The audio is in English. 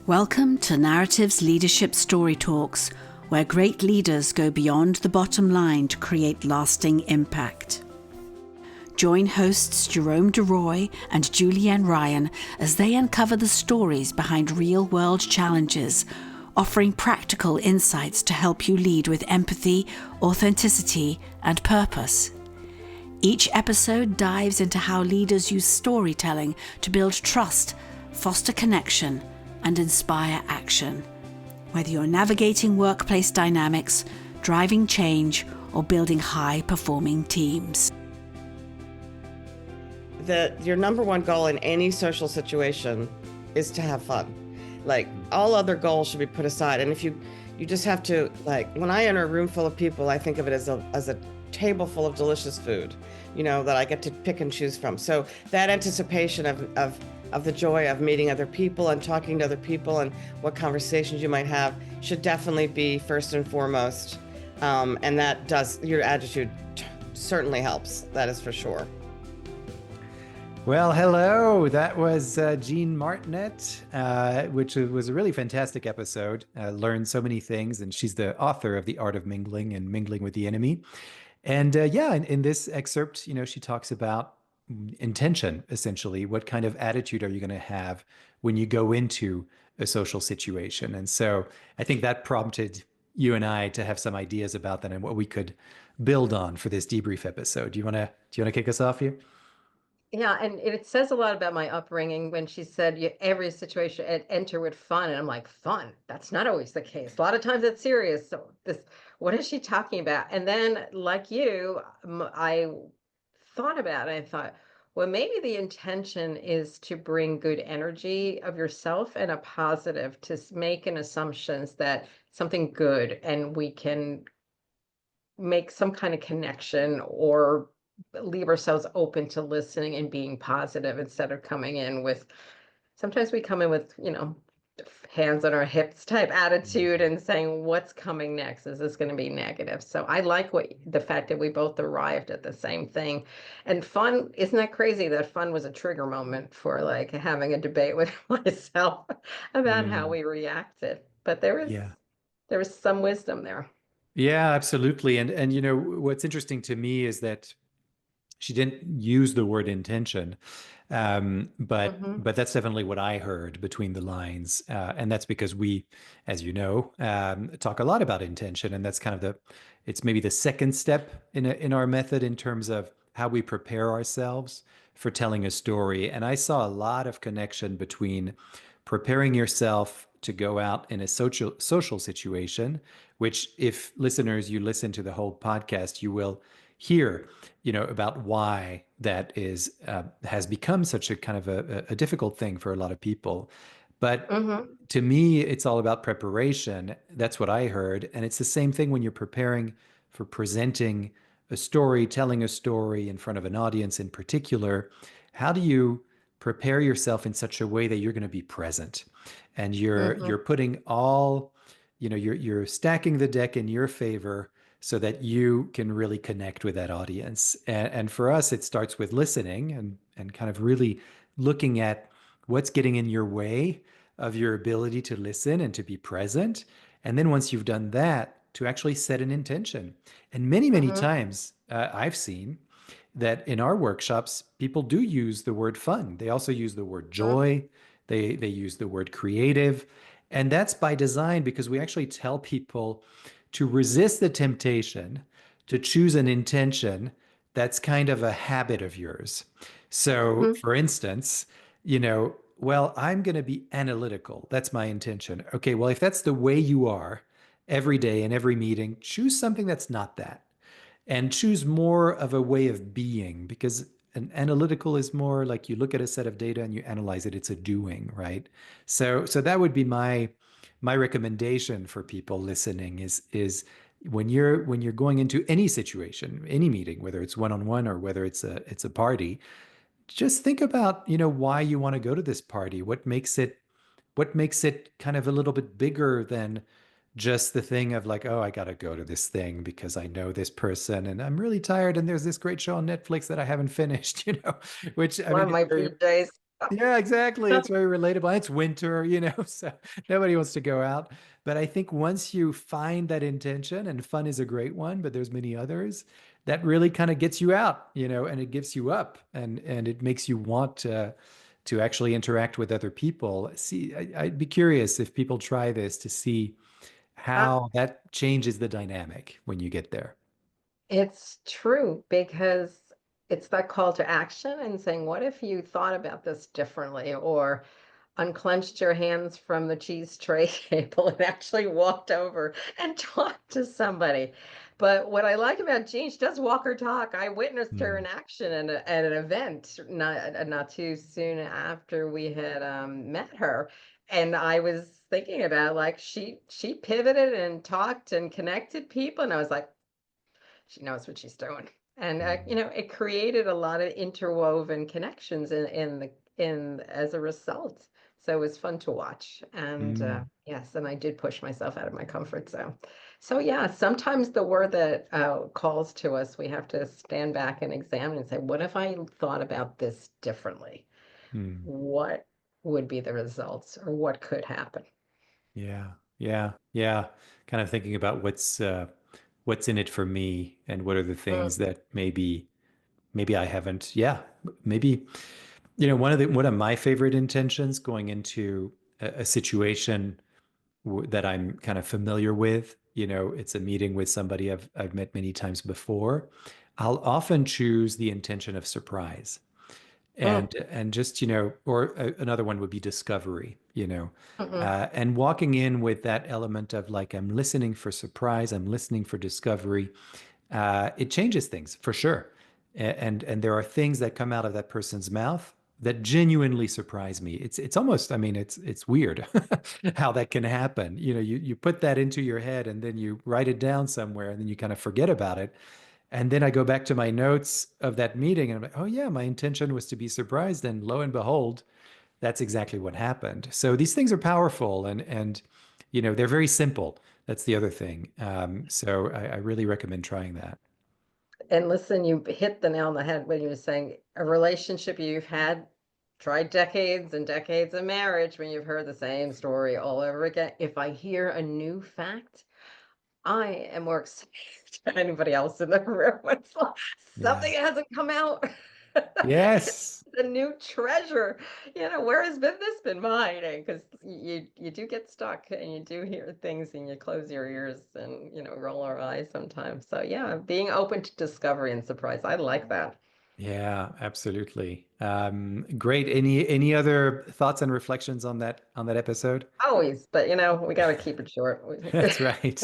Welcome to Narratives Leadership Story Talks, where great leaders go beyond the bottom line to create lasting impact. Join hosts Jerome Deroy and Julienne Ryan as they uncover the stories behind real-world challenges, offering practical insights to help you lead with empathy, authenticity, and purpose. Each episode dives into how leaders use storytelling to build trust, foster connection, and inspire action. Whether you're navigating workplace dynamics, driving change, or building high-performing teams. Your number one goal in any social situation is to have fun. Like, all other goals should be put aside. And if you just have to, like, when I enter a room full of people, I think of it as a table full of delicious food, that I get to pick and choose from. So that anticipation of the joy of meeting other people and talking to other people and what conversations you might have should definitely be first and foremost. And that does, your attitude certainly helps. That is for sure. Well, hello. That was Jeanne Martinet, which was a really fantastic episode. Learned so many things, and she's the author of The Art of Mingling and Mingling with the Enemy. And in this excerpt, she talks about intention, essentially. What kind of attitude are you going to have when you go into a social situation? And so I think that prompted you and I to have some ideas about that and what we could build on for this debrief episode. Do you want to kick us off here? Yeah, and it says a lot about my upbringing when she said every situation enter with fun, and I'm like, fun? That's not always the case. A lot of times it's serious. So what is she talking about? And then, like you, I thought about it. I thought, well, maybe the intention is to bring good energy of yourself and a positive, to make an assumptions that something good, and we can make some kind of connection or leave ourselves open to listening and being positive instead of coming in with, sometimes we come in with, hands on our hips type attitude and saying, what's coming next? Is this going to be negative? So I like the fact that we both arrived at the same thing. And fun, isn't that crazy that fun was a trigger moment for like having a debate with myself about how we reacted? But there was some wisdom there. Yeah, absolutely. And what's interesting to me is that she didn't use the word intention, but that's definitely what I heard between the lines, and that's because we, as you know, talk a lot about intention, and that's kind of it's maybe the second step in our method in terms of how we prepare ourselves for telling a story. And I saw a lot of connection between preparing yourself to go out in a social situation, which, if listeners, you listen to the whole podcast, you will hear, about why that has become such a kind of a difficult thing for a lot of people. But to me, it's all about preparation. That's what I heard. And it's the same thing when you're preparing for presenting a story, telling a story in front of an audience in particular. How do you prepare yourself in such a way that you're going to be present? And you're putting all, you're stacking the deck in your favor so that you can really connect with that audience. And for us, it starts with listening and kind of really looking at what's getting in your way of your ability to listen and to be present. And then once you've done that, to actually set an intention. And many, many times I've seen that in our workshops, people do use the word fun. They also use the word joy. They use the word creative. And that's by design, because we actually tell people to resist the temptation to choose an intention that's kind of a habit of yours. So for instance, well, I'm going to be analytical. That's my intention. Okay, well, if that's the way you are every day in every meeting, choose something that's not that. And choose more of a way of being, because an analytical is more like you look at a set of data and you analyze it. It's a doing, right? So that would be my recommendation for people listening is when you're going into any situation, any meeting, whether it's one-on-one or whether it's a party, just think about, why you want to go to this party. What makes it kind of a little bit bigger than just the thing of like, oh, I got to go to this thing because I know this person and I'm really tired and there's this great show on Netflix that I haven't finished, which One of my birthdays. Yeah, exactly. It's very relatable. It's winter, so nobody wants to go out. But I think once you find that intention, and fun is a great one, but there's many others, that really kind of gets you out, and it gives you up, and it makes you want to actually interact with other people. See, I'd be curious if people try this to see Uh, how that changes the dynamic when you get there. it's true because it's that call to action and saying, what if you thought about this differently? Or unclenched your hands from the cheese tray table and actually walked over and talked to somebody. But what I like about Jean, she does walk her talk. I witnessed her in Mm, action at an event not too soon after we had met her. And I was thinking about like she pivoted and talked and connected people, and I was like, she knows what she's doing. And mm, it created a lot of interwoven connections in as a result. So it was fun to watch. And mm, yes, and I did push myself out of my comfort zone. So yeah, sometimes the word that calls to us, we have to stand back and examine and say, what if I thought about this differently? mm. What would be the results, or what could happen? Yeah, yeah, yeah. Kind of thinking about what's in it for me, and what are the Mm, things that maybe I haven't. Yeah, maybe one of my favorite intentions going into a situation that I'm kind of familiar with. It's a meeting with somebody I've met many times before. I'll often choose the intention of surprise, mm, and just or another one would be discovery, mm, and walking in with that element of like, I'm listening for surprise, I'm listening for discovery. It changes things for sure. And there are things that come out of that person's mouth that genuinely surprise me. It's almost, I mean, it's weird how that can happen. You put that into your head, and then you write it down somewhere, and then you kind of forget about it. And then I go back to my notes of that meeting, and I'm like, oh yeah, my intention was to be surprised, and lo and behold, that's exactly what happened. So these things are powerful, and they're very simple. That's the other thing. So I really recommend trying that. And listen, you hit the nail on the head when you were saying a relationship you've had, tried decades and decades of marriage, when you've heard the same story all over again. If I hear a new fact, I am more excited than anybody else in the room. It's like Yeah. something hasn't come out. Yes. The new treasure. Where has this been hiding? Because you do get stuck and you do hear things and you close your ears and roll our eyes sometimes. So yeah, being open to discovery and surprise. I like that. Yeah, absolutely. Great. Any other thoughts and reflections on that episode? Always, but we got to keep it short. That's right.